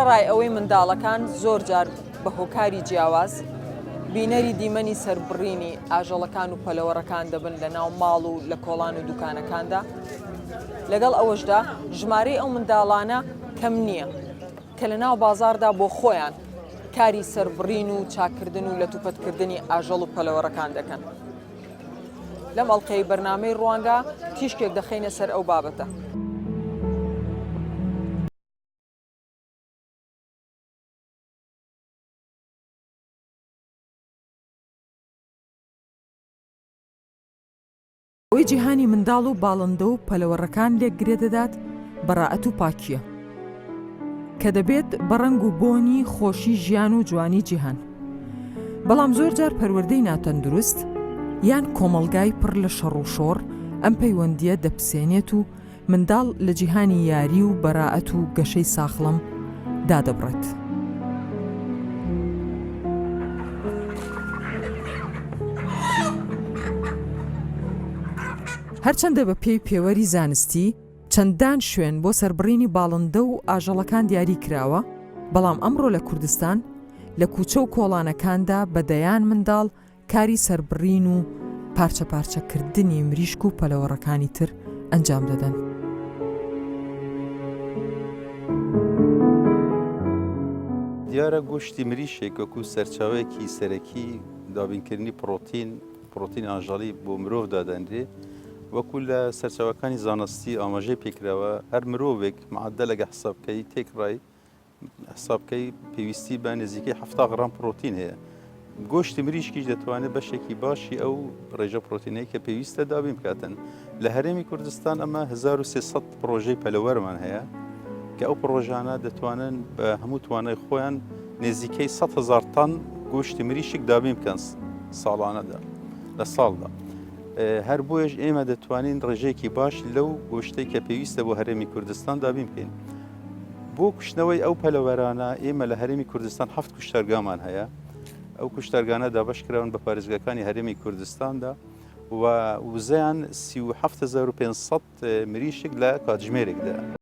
ڕای ئەوەی منداڵەکان زۆر جار بە هۆکاری جیاواز بینەری دیمەنی سەربڕینی ئاژەڵەکان و پەلەوەڕەکان دەبن لە ناو ماڵ و لە کۆڵان و دوکانەکاندا. لەگەڵ ئەوەشدا ژمارەی ئەو منداڵانە کەم نییە کە لە ناو بازاردا بۆ خۆیان کاری سەربڕین و چاکردن و لە توپەتکردنی ئاژەڵ و پەلەوەڕەکان دەکەن. لەم ئەڵقەی بەرنامەی ڕوانگە تیشکێک دەخینە سەر ئەو بابەتە. ئەوەی جیهانی منداڵ و باڵندە و پەلەوەڕەکان لێک گرێ دەدات بەڕائەت و پاکیە کە دەبێت بە ڕەنگ و بۆنی خۆشی ژیان و جوانی جیهان. بەڵام زۆر جار پەروەردەی ناتەندروست یان کۆمەڵگای پڕ لە شەڕ و شۆڕ ئەم پەیوەندیە دەپسێنێت و منداڵ لە جیهانی یاری و بەڕائەت و گەشەی ساخڵەم دادەبڕێت. هەرچەندە بە پێی پێوەری زانستی چەندان شوێن بۆ سەربڕینی باڵندە و ئاژەڵەکان دیاری کراوە، بەڵام ئەمڕۆ لە کوردستان لە کوچە و کۆڵانەکاندا بەدەیان منداڵ کاری سەربڕین و پارچە پارچەکردنی مریشک و پەلەوەڕەکانی تر ئەنجام دەدەن. دیارە گۆشتی مریشێک وەکو سەرچاوەیەکی سەرەکی دابینکردنی پرۆتین ئاژەڵی بۆ مرۆڤ دادەنرێ، وەکو لە سەرچاوەکانی زانستی ئاماژەی پێکراوە هەر مرۆڤێک معدەلەگە حسابکەی تێکڕای حسابکەی پێویستی بە نزیکەی 70 غرام پرۆتین هەیە. گۆشتی مریشکیش دەتوانێت بەشێکی باشی ئەو ڕێژە پرۆتینەی کە پێویستە دابین بکاتن. لە هەرێمی کوردستان ئەمە 1300 پرۆژەی پەلەوەرمان هەیە کە ئەو پرۆژانە دەتوانن بە هەموو توانای خۆیان نزیکەی 100,000 تان گۆشتی مریشک دابین بکەن ساڵانەدا لە ساڵدا. هەر بۆیش ئێمە دەتوانین ڕێژەیەکی باش لەو گۆشتەی کە پێویستە بۆ هەرێمی کوردستان دابین بکەین. بۆ کوشتنەوەی ئەو پەلەوەرانە ئێمە لە هەرێمی کوردستان 7 کوشتەرگامان هەیە. ئەو کوشتەرگانە دابەشکراون بە پارێزگاکانی هەرێمی کوردستاندا و وزەیان 37,500 مریشک لە کاتژمێرێکدا.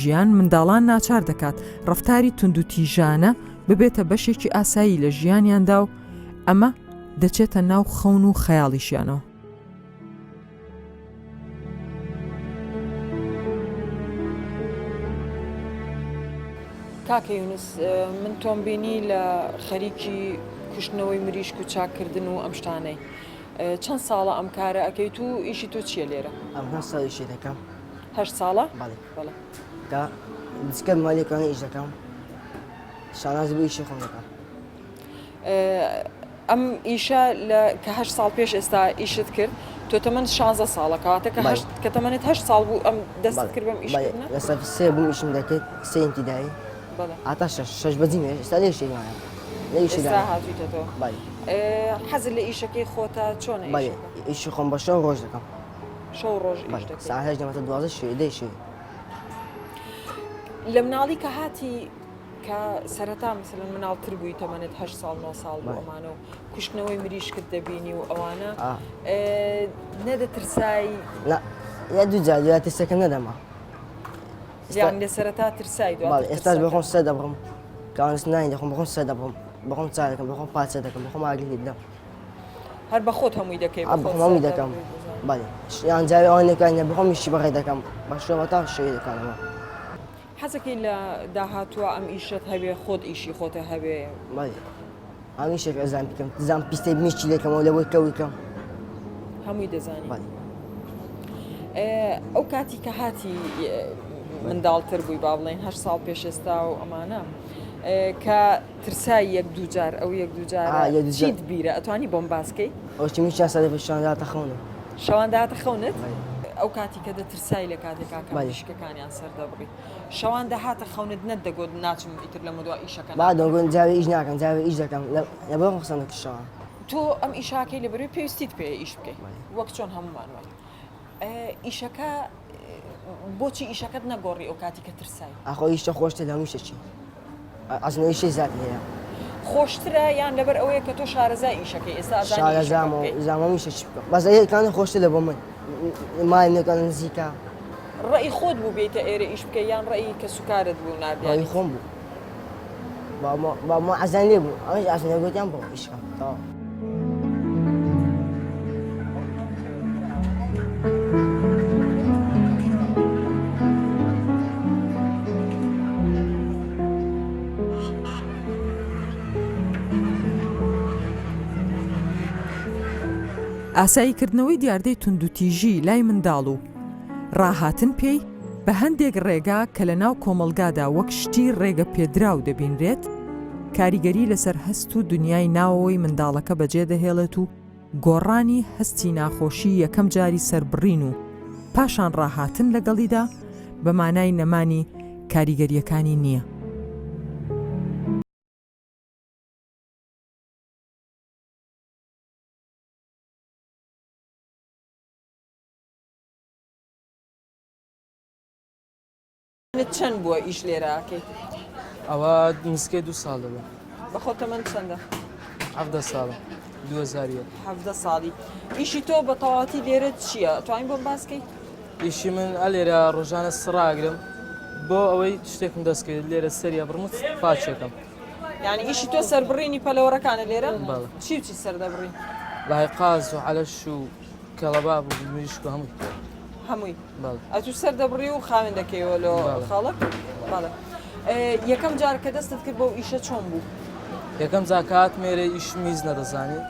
ژیان منداڵان ناچار دەکات ڕەفتاری تونند و تیژانە ببێتە بەشێکی ئاسایی لە ژیانیاندا و ئەمە دەچێتە ناو خەون و خەیاڵیشیانەوە. کاکە یونس، من تۆم بینی لە خەریکی کوشتنەوەی مریشک و چاکردن و ئەم شتانەی. چەند ساڵە ئەم کارە ئەکەیت و ئیشی تۆ چییە لێرە؟ ئەم 8 ساڵیشی دەکەم. 8 ساڵە؟ بەڵێ. کە دیسکە مالیەکانی ئیش دەکەم، شاناز بۆ ئیشی خۆم دەکەم. ئەم ئیشە کە 8 ساڵ پێش ئێستا ئیشت کرد، تۆ تەمەند 16 ساڵە کەواتە کە تەمەنت 8 ساڵ بوو ئەم دەست کرد بەم ئیشکردنە؟ لە سەر 3 بووم ئیشم دەکرد، 3 ئینتیدایی هاتا 6 بەجیمێ ئێستا لێ شێمایە لە ئیشیدا هاتوویتەوە. حەزت لە ئیشەکەی خۆتە چۆنە؟ ئیشی خۆم بە شەو ڕۆژ دەکەم. شەو ڕۆژ ئیش دەکەیت؟ ساعت 8 دەمەتە 12 شێدەی شێ. لە مناڵی کە هاتی کە سەرەتا مثلەن مناڵتر بووی تەمەنت 8 ساڵ 9 ساڵ بۆ ئەمانە و کوشتنەوەی مریشکت دەبینی و ئەوانە نەدەترسایی؟ یا دوو جار یا ترسەکەم نەدەما. یان لە سەرەتا ترسایی؟ ئێستاش بەخۆم سەر دەبڕم، کاوانس نانی دەخۆم بەخۆم سەر دەبڕم، بەخۆم چا دەکەم، بەخۆم پاچە دەکەم، بەخۆم ئاگری بدەم. هەر بە خۆت هەمووی دەکەی؟ بەخۆم هەمووی دەکەم. یان جاوی ئەوان دەکەین بەخۆم ئیشی بەڕێ دەکەم، بە شێوە تا شەوی دەکەمەوە. حەزەکەی لە داهاتووە ئەم ئیشت هەبێ، خۆت ئیشی خۆتە هەبێ؟ هەمی شێک ئەزان بکەم، دەزانم پیستەی بنیشتی دەکەمەوە لەبۆی کەویکەم. هەمووی دەزانی؟ ئەو کاتی کە هاتی منداڵتر بووی با بڵێن 8 ساڵ پێش ئێستا و ئەمانە کە ترسایی یەک دوو جار ئەو یەک دوو جار چیت بیرە ئەتوانی بۆم باسکەی؟ ئەوشتی میشیان سەدەفە شەوان خەونە. شەوان داهاتە خەونت؟ ئەو کاتی کە دەترسایی لە کاتێکا کە مریشکەکانیان سەر دەبڕی، شەوان داهاتە خەونت نەتدەگوت ناچم ئیتر لە مدووە ئیشەکەن؟ دەگوت جاوی ئیش ناکەم، جاوی ئیش دەکەم، لەبەر قسەم دەکەم شەوان. تۆ ئەم ئیشاکەی لەبەروی پێویستیت پێ ئیش بکەیت وەک چۆن هەمومان وای. ئیشەکە بۆچی ئیشەکەت نەگۆڕی ئەو کاتی کە ترسایی ئەخۆ ئیشتە خۆشتە لە هەمووشتێکی ئەزمەوەی شێ زیاد هەیە خۆشترە یان لەبەر ئەوەیە کە تۆ شارەزای ئیشەکەی ئێستا زانەوە میشە بەس ئەیەکان خۆشتە لە بۆ من مای نەکان نزیکە ڕێی خۆت بوو بێتە ئێرە ئیش بکە یان ڕێی کە سوکارت بوو نردیانی خۆم بوو با ئەزان لێ بوو ئەوش ئاسنە گوتیان بۆ ئیشکە ئاساییکردنەوەی دیاردەی توندوتیژی لای منداڵ و ڕاهاتن پێی بە هەندێک ڕێگا کە لە ناو کۆمەلگادا وەک شتی ڕێگە پێدراو دەبینرێت کاریگەری لەسەر هەست و دنیای ناوەوەی منداڵەکە بەجێ دەهێڵێت و گۆڕانی هەستی ناخۆشی یەکەم جاری سەربڕین و پاشان ڕاهاتن لەگەڵیدا بە مانای نەمانی کاریگەریەکانی نییە. چەند بووە ئیش لێرەکەی؟ ئەوە نزیکەی 2 ساڵ دەبێت. بە خۆتە من چەندە؟ 17 ساڵە 2001. 17 ساڵی. ئیشی تۆ بە تەواتی لێرە چییە؟ توانین بۆم باسکەی؟ ئیشی من لێرە ڕۆژانە سڕاگرم بۆ ئەوەی شتێکم دەستکرد لێرە سەریە بڕمت پاچێکم. یعنی ئیشی تۆ سەربڕینی پەلەوەڕەکانە لێرە؟ بەڵێ. چی سەردەبڕین؟ لای قاز و عەلەش و کەڵەباب و مریشک و هەمووی. هەمووی؟ بەڵێ. ئەتوو سەردەبڕی و خاوێن دەکەیەوە لە خاڵک؟ بەڵێ. یەکەم جار کە دەستت کرد بۆ ئیشە چۆن بوو؟ یەکەم جاکات مێرە ئیش میز نەدەزانی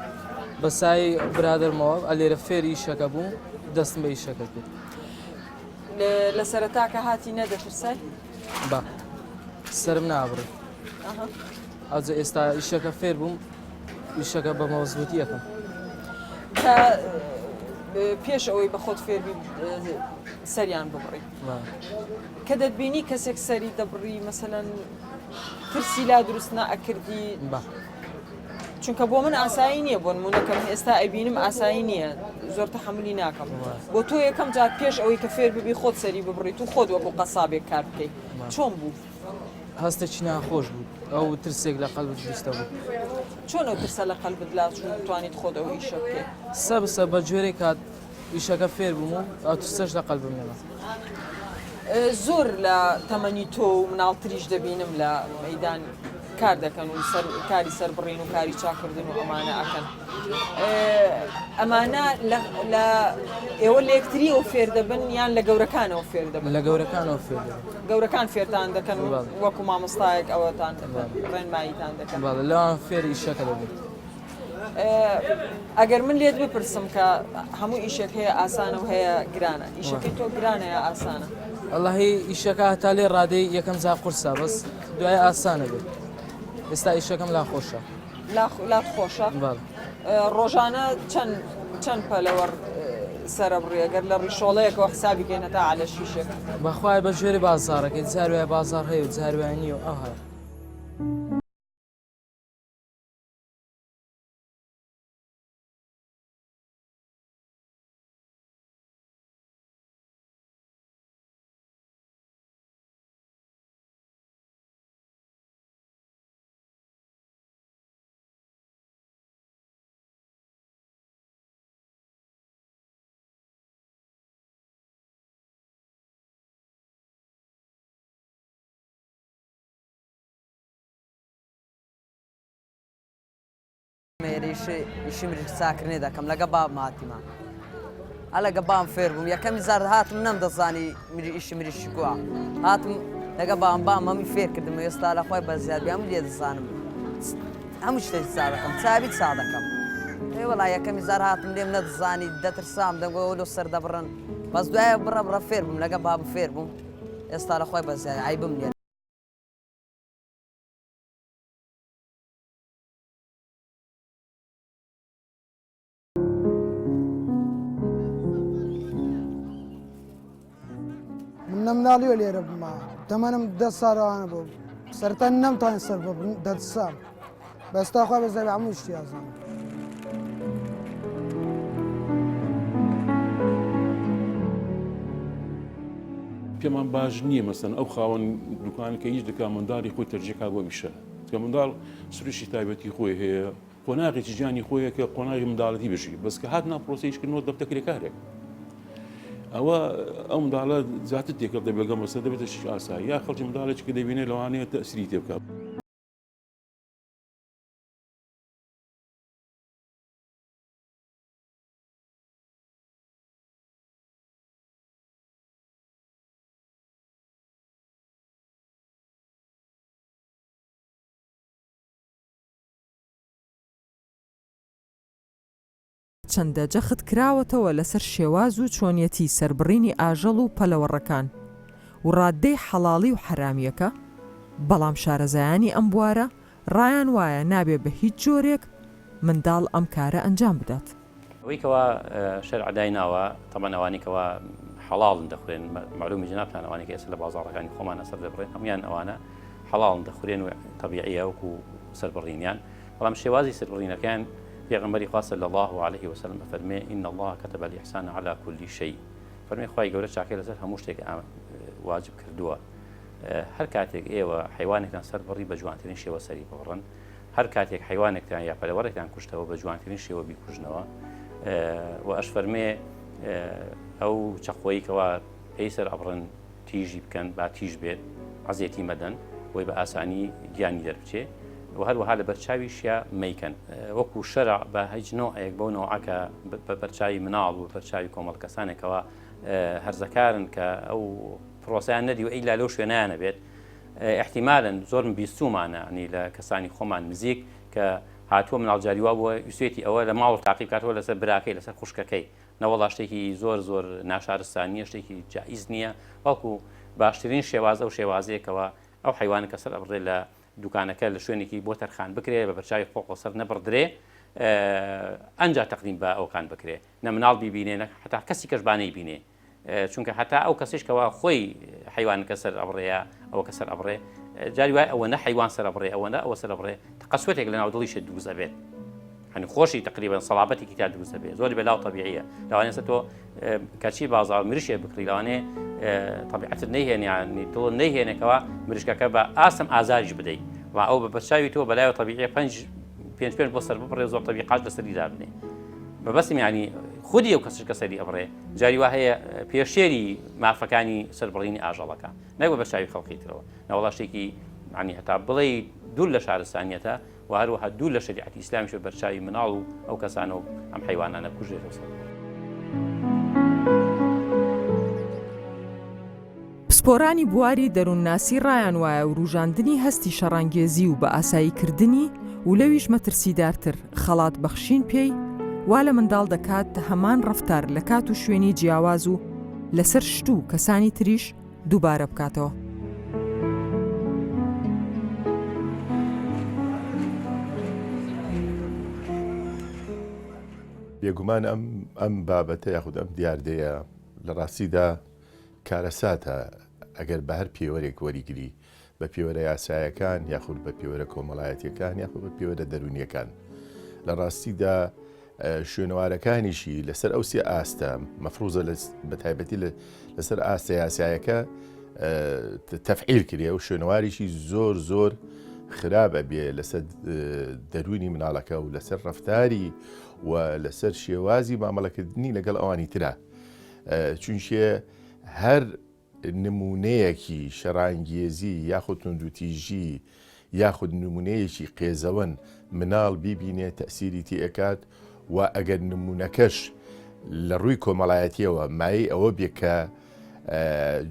بە سای برادرمەوە لێرە فێری ئیشەکە بووم دەستم بە ئیشەکە کرد. لە سەرەتاکە هاتی نەدەترسای؟ با سرم نابڕێ. ئەوجا ئێستا ئیشەکە فێر بووم ئیشەکە بە مەوزبوتی یەکەم. کە پێش ئەوەی بە خۆت فێربی سەریان ببڕی. کە دەتبینی کەسێک سەری دەبڕی مەسەلەن ترسی لا دروست نائەکردی چونکە بۆ من ئاسایی نییە بۆ نمونەکەم ئێستا ئەبینم ئاسایی نییە زۆر تەحملی ناکەم بۆ تۆ یەکەم جار پێش ئەوەی کە فێر ببی خۆت سەری ببڕیت و خۆت وەکو قەسابێک کار بکەیت چۆن بوو؟ هەستێکی ناخۆش بوو ئەو ترسێک لە قەلبت دروستە بوو. چۆن ئەو ترسە لە قەلبت لا چوون توانیت خۆت ئەو ئیشە بکەیت؟ سەبسە بە جۆرێک کات ئیشەکە فێر بووم و ئەو ترسەش لە قەلبم نێمە. زۆر لە تەمەنی تۆ و مناڵتریش دەبینم لە مەیدان کار دەکەن و کاری سەربڕین و کاری چاکردن و ئەمانە ئەکەن. ئەمانە لە ئێوە لە یەکتری ئەو فێر دەبن یان لە گەورەکانەوە فێر دەبن؟ لە گەورەکانەوە فێر دەبن. گەورەکان فێرتان دەکەن وەکو مامۆستایەک ئەوەتان دەکەن ڕێنماییتان دەکەن. بەڵێ لەوان فێری ئیشەکە دەبن. ئەگەر من لێت بپرسم کە هەموو ئیشێک هەیە ئاسانە و هەیە گرانە ئیشەکەی تۆ گرانە یا ئاسانە؟ ئەڵڵاهی ئیشەکە هەتا لێ ڕادەی یەکەم جا قورسە بەس دوای ئاسانە بێت. ئێستا ئیشەکەم لا خۆشە. لات خۆشە؟ ڕۆژانە چەند پەلەوەڕ سەرەبڕی ئەگەر لە ڕیشۆڵەیەکەوە حسابی کەین هەتا عەلە شیشێک؟ بەخوای بە ژێری بازاڕەکەی جاروای بازار هەیە و جاروای نییە و ئەو هەیە. ئیشی مریش چاکردنی دەکەم لەگە باب ماتیمان ئەلەگە بام فێر بووم یەکەمی زار هاتم نەمدەزانی ئیشی مریشی کووە هاتم لەگە بام هەمی فێر کردم ئێستا لە خۆی بەزیادی هەموو لێ دەزانم هەموو شتێکی چا دەکەم چاوی چا دەکەم وەڵا یەکەمی زار هاتم لێم نەدەزانی دەترسام دەنگۆ لۆ سەر دەبڕن بەس دوایە بڕە فێر بووم لەگە باب فێر بووم ئێستا لە خۆی بەزیادی عیبم نیە. نەمناڵیوە لێرە بما تەمەنم 10 ساڵانە بوو سەرەتا نەمتوانین سەر دەدسام بەستا خوا بەزای هەموو شتی ئازانم. پێمان باش نییە مەسەن ئەو خاوەن دوکان کە هیچ دەکا منداڵی خۆی تەرجێکا بۆ میشە کە منداڵ سروشی تایبەتی خۆی هەیە قۆناغێکی ژیانی خۆیە کە قۆناغی منداڵەتی بژی بەس کە هات ناپرۆسیشکردنەوە دەفتەکرێ کارێک ئەوە ئەو منداڵە زیاتر تێکەڵ دەبێگە مەسە دەبێتە شش ئاسایی یا خەڵکی منداڵێکی کە دەبینێت لەوانەیە تەسیری تێ بکات. چەندە جەخت کراوەتەوە لەسەر شێواز و چۆنیەتی سەربڕینی ئاژەڵ و پەلەوەڕەکان و ڕاددەی حەڵاڵی و حرامیەکە بەڵام شارەزایانی ئەم بوارە ڕایان وایە نابێ بە هیچ جۆرێک منداڵ ئەم کارە ئەنجام بدات. ئەوەی کەوا شەرع دایناوە تەمەن ئەوانی کەوا حەڵاڵن دەخورێن معلومی جنابتان ئەوانی کە ئێستا لە بازاڕەکانی خۆمان سەر دەبڕێن هەمویان ئەوانە حەڵاڵن دەخورێن و تەبیعیە وەکو سەربڕینیان بەڵام شێوازی سەربڕینەکەیان پێغەمبەری خوا صلی الله عليه وسلم فەرمێ إن الله كتب الإحسان على كل شيء فەرمێ خوای گەورە چاکەی لەسەر هەموو شتێک واجب کردووە هەر کاتێک ئێوە حیوانێکتان سەربڕی بە جوانترین شێوە سەری بڕن هەر کاتێک حیوانێکتان یا پەلەوەڕێکتان کوشتەوە بە جوانترین شێوە بیکوژنەوە و ئەش فەرمێ ئەو چەقۆیی کەوا پێی سەر ئەبڕن تیژی بکەن با تیژ بێت عەزیەتی مەدەن بۆی بە ئاسانی گیانی دەربچێ و هەروەها لە بەرچاویشیا مەیکەن وەکو شەرع بە هیچ نۆعێک بەو نۆعەکە بە بەرچاوی مناڵ و بەرچاوی کۆمەڵ کەسانێکەوە هەرزەکارن کە ئەو پرۆسیان نەدی و ئەیلا لەو شوێنیانە بێت احتیمالن زۆرم بیستومانە ینی لە کەسانی خۆمان نزیک کە هاتووە مناڵجاریوا بووە ویسێتی ئەوە لە ماوە تاقی کاتەوە لەسەر براکەی لەسەر خوشکەکەی نەوەڵا شتێکی زۆر ناشارستانیە شتێکی جائیز نییە بەڵکو باشترین شێوازە و شێوازەیەکەوە ئەو حیوانە کە سەر ئەبڕێ لە دوکانەکە لە شوێنێکی بۆ تەرخان بکرێ بە بەرچاوی خۆ سەر نەبڕدرێ ئەنجا تەقدیم بە ئەوکان بکرێ نە مناڵ بیبینێ حتا کەسی کەشبانەی بینێ چونکە حتا ئەو کەسیشکەوە خۆی حیوان کە سەر ئەبڕەیە ئەوە کە سەر ئەبڕێ جاری وای ئەوە نە حیوان سەر ئەبڕێ ئەوە نە ئەوە سەر ئەبڕێ تەقەسوەتێک لە ناو دڵیشە دروست ئەبێت هەنی خۆشی تقریبا سەڵابەتێکی تا دروست ئەبێت زۆری بەلاو تەبیعیە لەوانەیە تۆ کەچی بازاڕ مریشێ بکڕی لەوانەیە طبیعەتت نەیهێنێ یعنی دڵ نەیهێنێکەوە مریشکەکە بە ئاسم ئازاریش بدەیت و ئەو بە بەرچاوی تۆ بەلایەوە طبیعیە پێنج بۆ سەر ببڕێ زۆر طبیعات لەسەریدا بنێ بەبەستم ینی خودی ئەو کەسش کە سەری ئەبڕێ جاری وا هەیە پێشێری مافەکانی سەربڕینی ئاژەڵەکە نەگوە بەرچاوی خەڵقی ترەوە نەوەڵا شتێکی عنی هەتا بڵێ دوور لە شارستانیەتە و هەروەها دوور لە شریعەتی ئیسلامیش بە بەرچاوی مناڵ و ئەو کەسانە و ئەم حیوانانە کوژێتەوە. پسپۆرانی بواری دەروونناسی ڕایان وایە و ڕوژاندنی هەستی شەڕانگێزی و بە ئاساییکردنی و لەویش مەترسیدارتر خەڵات بەخشین پێی وا لە منداڵ دەکات هەمان ڕەفتار لە کات و شوێنی جیاواز و لەسەر شت و کەسانی تریش دووبارە بکاتەوە. بێگومان ئەم بابەتە یاخود ئەم دیاردەیە لە ڕاستیدا کارەساتە ئەگەر بە هەر پێوەرێک وەریگری بە پێوەرە یاسایەکان یاخود بە پێوەرە کۆمەڵایەتیەکان یاخود بە پێوەرە دەرونیەکان لە ڕاستیدا شوێنەوارەکانیشی لەسەر ئەو سێ ئاستە مەفروزە بە تایبەتی لەسەر ئاستە یاسایەکە تەفعیل کردێ و شوێنەواریشی زۆر خراپە بێ لەسەر دەرونی مناڵەکە و لەسەر ڕەفتاری و لەسەر شێوازی مامەڵەکردنی لەگەڵ ئەوانی ترە چونشێ هەر نمونەیەکی شەڕانگێزی یاخود توندوتیژی یاخود نمونەیەکی قێزەوەن مناڵ بیبینێ تەسیری تێکات و ئەگەر نمونەکەش لە ڕووی کۆمەڵایەتیەوە مای ئەوە بێ کە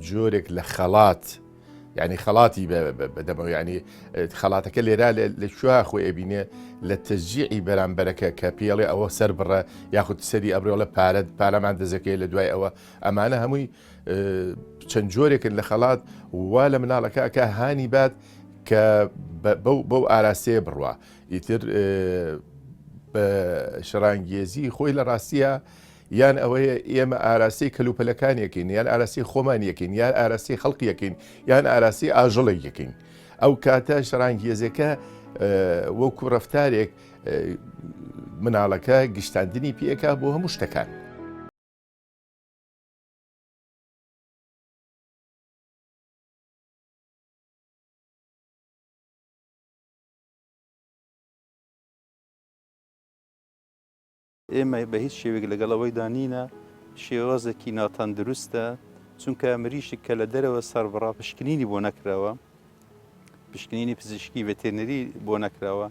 جۆرێک لە خەڵات یعنی خەڵاتی بەدەمەوە ینی خەڵاتەکە لێرا لە شووا خۆی ئەبینێ لە تەشجیعی بەرامبەرەکە کە پێڵێ ئەوە سەر بڕە یاخود سەری ئەبرێڵە پارەمان دەزەکەی لە دوای ئەوە ئەمانە هەمووی چەند جۆرێکن لە خەڵات وا لە مناڵەکە ئەکە هانی بات کە بەو ئاراستەیە بڕوە ئیتر بە شەڕانگێزی خۆی لە ڕاستیە یان ئەوەیە ئێمە ئاراسی کەلوپەلەکانیەکەین یان ئاراسی خۆمانیەکەین یان ئاراسی خەڵقیەکەین یان ئاراسی ئاژەڵێکەکەین ئەو کاتە شەڕانگێزەکە وەکو ڕەفتارێک مناڵەکە گشتاندنی پێکا بۆ هەموو شتەکان. ئێمە بە هیچ شێوێک لەگەڵەوەیدا نینە شێوازێکی ناتەندروستە چونکە مریشک کە لە دەرەوە سەربڕا پشکنینی بۆ نەکراوە پشکنینی پزیشکی ڤێتێرنەری بۆ نەکراوە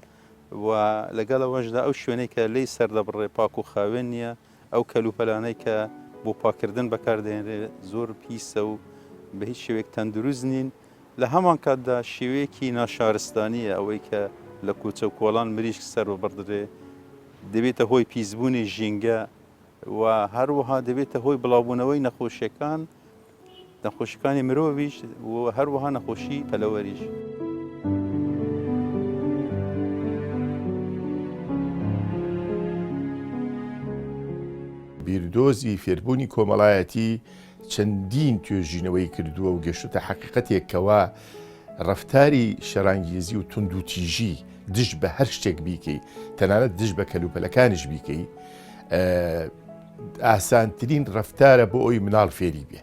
و لەگەڵەوەشدا ئەو شوێنەی کە لی سەردەبڕێ پاک و خاوێن نییە ئەو کەلوپەلانەی کە بۆ پاکردن بەکاردێنرێ زۆر پیسە و بە هیچ شێوێک تەندروست نین لە هەمان کاتدا شێوەیەکی ناشارستانیە ئەوەی کە لە کوچە و کۆڵان مریشک سەر ببڕدرێ دەبێتە هۆی پیسبوونی ژینگە و هەروەها دەبێتە هۆی بڵاوبوونەوەی نەخۆشیەکانی مرۆڤیش و هەروەها نەخۆشی پەلەوەریش. بیردۆزی فێربوونی کۆمەڵایەتی چەندین توێژینەوەی کردووە و گەشتە حەقیقەتێکەوە ڕەفتاری شەرانگیزی و توندوتیژی دش بە هەر شتێک بیکەی تەنانەت دش بە کەلوپەلەکانیش بیکەی ئاسانترین ڕەفتارە بۆ ئەوی مناڵ فێری بێ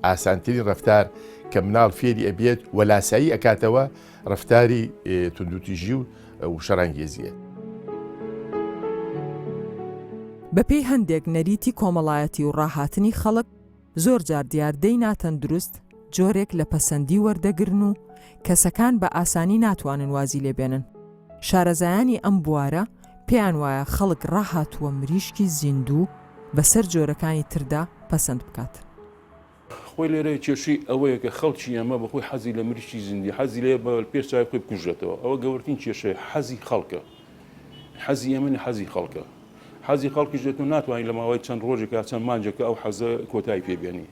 ئاسانترین ڕەفتار کە مناڵ فێری ئەبێت وەلاسایی ئەکاتەوە ڕەفتاری توندوتیژی و شەرانگێزیە. بەپێی هەندێک نەریتی کۆمەڵایەتی و ڕاهاتنی خەڵک زۆر جار دیاردەی ناتەندروست جۆرێک لە پەسەندی وەردەگرن و کەسەکان بە ئاسانی ناتوانن وازی لێبێنن. شارەزایانی ئەم بوارە پێیان وایە خەڵک ڕاهاتووە مریشکی زیندوو بەسەر جۆرەکانی تردا پەسەند بکات. خۆی لێرە کێشەی ئەوەیە کە خەڵکی ئەمە بەخۆی حەزی لە مریشکی زیندی حەزی لێ بە پێشچای خۆی بکوژێتەوە ئەوە گەورەترین کێشەیە حەزی خەڵکە حەزی ئەمەنی حەزی خەڵکە حەزی خەڵکیش دێتون ناتوانین لە ماوەی چەند ڕۆژێکە چەند مانجێکە ئەو حەزە کۆتایی پێبێنی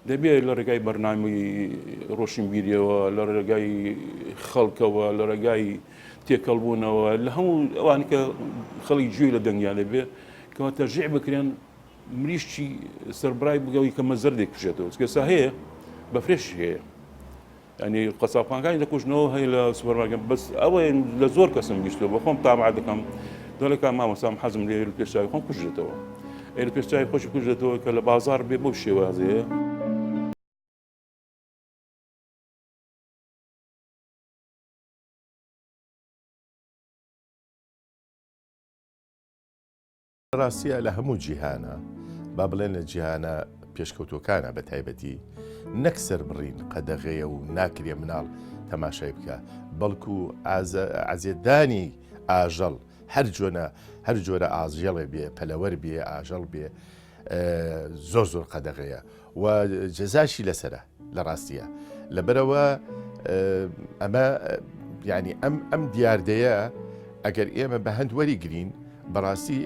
دەبێت لە ڕێگای بەرنامی ڕۆشنبیریەوە لە ڕێگای خەڵکەوە لە ڕێگای تێکەڵبوونەوە لە هەموو ئەوانی کە خەڵی گوێی لە دەنگیان لەبێ کەەوە تەرجیع بکرێن مریشکی سەربرای بگەوی کە مەزەردێک کوژێتەوە کەسا هەیە بە فرێش هەیە ینی قەسابخانەکانی دەکوژنەوە هەیە لە سوپەرمارکێت بەس ئەوە لە زۆر کەسم بیستەوە بە خۆم تامع دەکەم دۆڵێکا مامەسام حەزم لێ لە پێشچاوی خۆم کوژێتەوە لە پێشچاوی خۆشی کوژێتەوە کە لە بازار بێ بۆ شێوازەیە. ڕاستیە لە هەموو جیهانە با بڵێن لە جیهانە پێشکەوتوەکانە بە تایبەتی نەک سەربڕین قەدەغەیە و ناکرێ مناڵ تەماشای بکە بەڵکو عەزیێدانی ئاژەڵ هەر جۆرە ئاژەڵێ بێ پەلەوەر بێ ئاژەڵ بێ زۆر قەدەغەیە و جەزاشی لەسرە لە ڕاستیە لەبەرەوە ئەمە ینی ئەم دیاردەیە ئەگەر ئێمە بە هەند وەریگرین بەڕاستی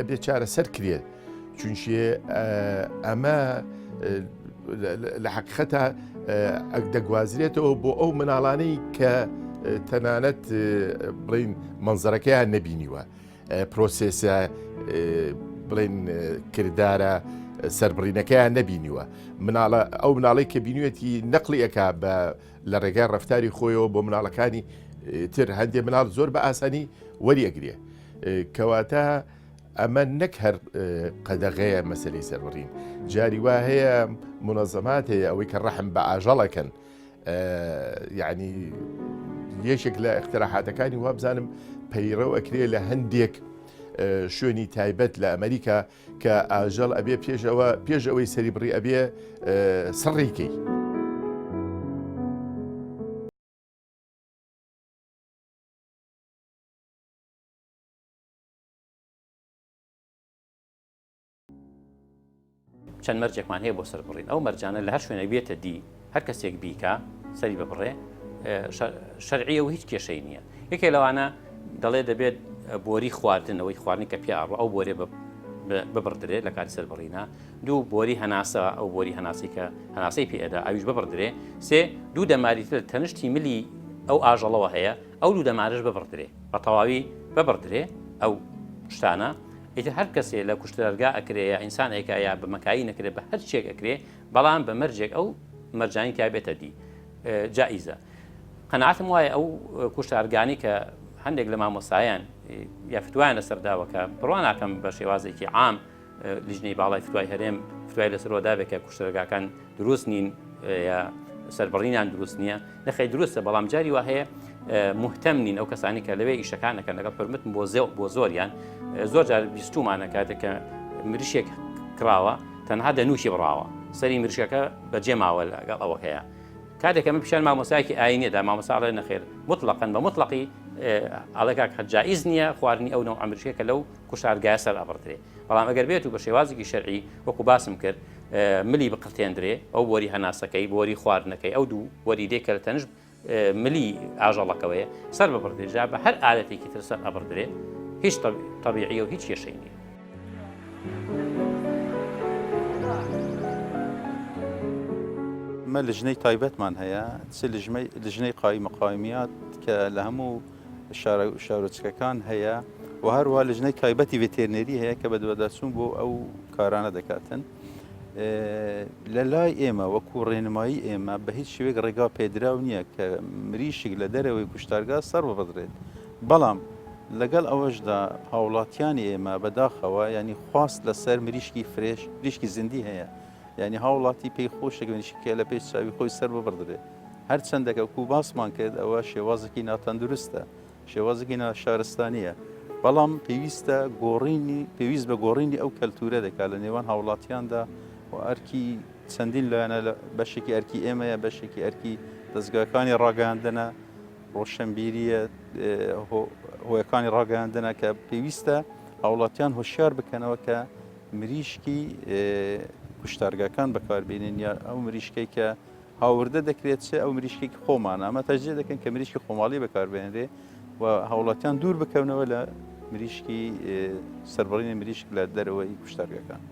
ئەبێ چارە سەر کرێت چونچێ ئەمە لە حەقیقەتە دەگوازرێتەوە بۆ ئەو مناڵانەی کە تەنانەت بڵین منزەرەکەیان نەبینیوە پرۆسێسە بڵین کردارە سەربڕینەکەیان نەبینیوە ئەو مناڵی کە بینوێتی نەقلی ئەکا لە ڕێگای ڕەفتاری خۆیەوە بۆ مناڵەکانی تر هەندێک مناڵ زۆر بە ئاسانی وەریەگرێ کەواتە ئەمە نەک هەر قەدەغەیە مەسەلەی سەربڕین جاری وا هەیە منەزەمات هەیە ئەوەی کە ڕەحم بە ئاژەڵەکەن یعنی یەکێک لە اختراحاتەکانی وا بزانم پەیڕە ئەکرێ لە هەندێک شوێنی تایبەت لە ئەمریکا کە ئاژەڵ ئەبێ پێش ئەوەی سەری بڕی ئەبێ سڕیکەی. چەند مەرجێکمان هەیە بۆ سەربڕین ئەو مەرجانە لە هەر شوێنە بێتە دی هەر کەسێک بیکە سەری ببڕێ شەرعیە و هیچ کێشەی نییە. یەکێ لەوانە دەڵێ دەبێت بۆری خواردنەوەی خواردنی کە پێڕ ئەو بۆرێ ببڕدرێت لە کاری سەربڕینە دوو بۆری هەناسە ئەو بۆری هەناسی کە هەناسەی پێدا ئەویش ببڕدرێ سێ دوو دەماریتر تەنشتی ملی ئەو ئاژەڵەوە هەیە ئەو دوو دەمارش ببڕدرێ بە تەواوی ببڕدرێ ئەو شتانە ئیتر هەر کەسێ لە کوشتەرگا ئەکرێ یا ئینسان ئەیکا یا بە مەکایی نەکرێت بە هەر شتێک ئەکرێ بەڵام بە مەرجێک ئەو مەرجانی کا بێتە دی جائیزە. قەناعەتم وایە ئەو کوشتارگانی کە هەندێک لە مامۆستایان یا فتوایان لەسەرداوەکە بڕوان ناکەم بە شێوازێکی عام لیژنەی باڵای فتوای هەرێم فتوای لەسەرەوەدا بێت کە کوشتەرگاکان دروست نین یا سەربڕینیان دروست نییە نەخەی دروستە بەڵام جاری وا هەیە مهتەم نین ئەو کەسانی کە لەوێ ئیشەکانەکەن لەگەڵ پرمتن بۆ زۆریان زۆر جار بیستومانە کاتێک کە مریشێک کراوە تەنها دەنووشی بڕاوە سەری مریشەکە بەجێماوە لەگەڵ ئەوە هەیە کاتێک ئەمە پیشان مامۆسایەکی ئاینێدا مامۆساڵێ نەخێر مطلقاً بە مطلقی ئاڵێکاک جائز نییە خواردنی ئەو نەو ئەمریکە لەو کوشتارگایە سەر ئەبڕدرێ بەڵام ئەگەر بێت و بە شێوازێکی شەرعی وەکو باسم کرد ملی بقرتێندرێ ئەو بۆری هەناسەکەی بۆری خواردنەکەی ئەو دوو وەری دێکە لە تەنش ملی ئاژەڵەکەوەیە سەر ببڕدرێژا بە هەر ئالەتێکی تر سەر ئەبڕدرێ هیچ طبیعی و هیچ کێشەی نییە. مە لژنەی تایبەتمان هەیە لژنەی قایمەقایمیات کە لە هەموو شارۆچکەکان هەیە و هەروە لژنەی تایبەتی ڤێتێرنێری هەیە کە بە دووەدەچوون بۆ ئەو کارانە دەکاتن لە لای ئێمە وەکو ڕێنمایی ئێمە بە هیچ شوێک ڕێگا پێدراو نییە کە مریشک لە دەرەوەی کوشتارگا سەر ببدرێت بەڵام لەگەڵ ئەوەشدا هاوڵاتیانی ئێمە بەداخەوە ینی خواست لەسەر مریشکی فرێش مریشکی زیندی هەیە ینی هاوڵاتی پێی خۆشێک وێنشکە لە پێش چاوی خۆی سەر ببڕدرێت هەر چەندێکە وەکو باسمان کرد ئەوە شێوازێکی ناتەندروستە شێوازێکی ناشارستانیە بەڵام پێویستە پێویست بە گۆڕینی ئەو کەلتورە دەکات لە نێوان هاوڵاتیاندا و ئەرکی چەندین لایەنە بەشێکی ئەرکی ئێمەیە بەشێکی ئەرکی دەستگاکانی ڕاگەاندنە ڕۆشنبیریە هۆیەکانی ڕاگەاندنە کە پێویستە هاوڵاتیان هۆشیار بکەنەوە کە مریشکی کوشتارگاکان بەکاربێنین یا ئەو مریشکەی کە هاوردە دەکرێت چێ ئەو مریشکێکی خۆمانە ئەمە تەجێ دەکەن کە مریشکی خۆماڵی بەکاربێنرێ و هاوڵاتیان دوور بکەونەوە لە مریشکی سەربڕینی مریشک لە دەرەوەی کوشتارگاکان.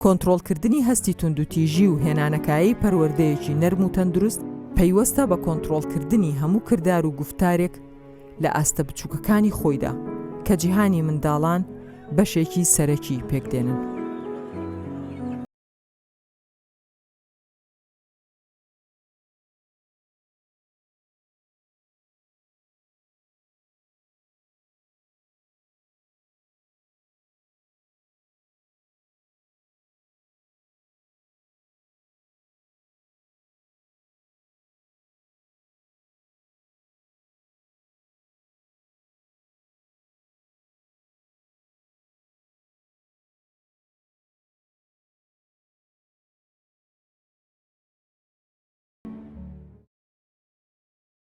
کۆنتڕۆڵکردنی هەستی توندوتیژی و هێنانەکایی پەروەردەیەکی نەرم و تەندروست پەیوەستە بە کۆنتڕۆڵکردنی هەموو کردار و گفتارێک لە ئاستە بچووکەکانی خۆیدا کە جیهانی منداڵان بەشێکی سەرەکی پێکدێنن.